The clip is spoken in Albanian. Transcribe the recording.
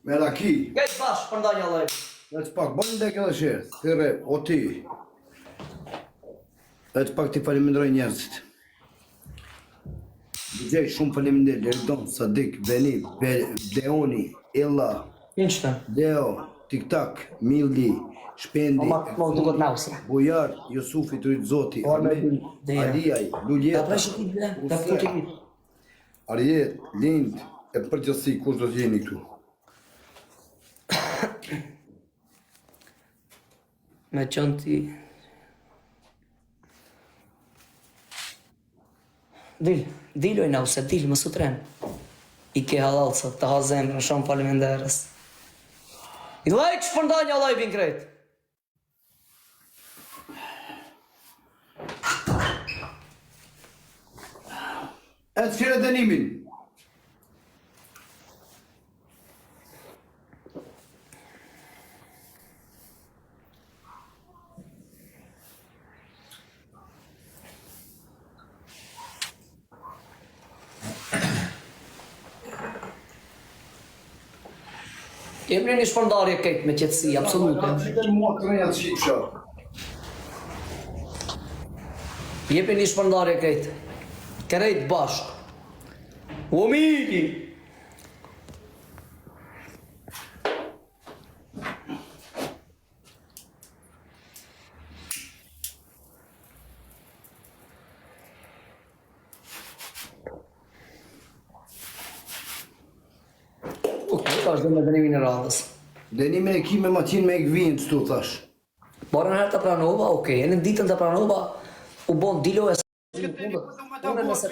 Me raki. Këtë bashkë për ndonjë lloj. E të pak, bëjnë dhe këtë shërë. Thire, o ti. E të pak ti falimendroj njerëzit. Gjej shumë faleminderit, Lerdon, Sadik, Venim, Deoni, Illa, Inçta. Deo, Tiktak, Mildi, Shpendi, Mo duket nausra. Bujar, Jusufi, Trytzoti, Armen, Aliaj, Luljeta, Arjet, Lind, e përgjithësi kush do të jeni këtu. Me qënë ti... Dil oj nause, dil, më sutren. I ke halal sot, të ha zemrën, shumë faleminderës. I lajk shpërnda një lajbin krejt. E të qire dënimin. Jepni një shpërndarje këtë me qëtësi, absolute. Jepni një shpërndarje këtë. Kërejt bashkë. O miki! Ka është dhe me dënimin e radhës. Dënimin e ki me matin me e gvijin të stu, thash. Barën herë të pranova, okej, e në ditën të pranova, u bon diloja. Unë nëse ta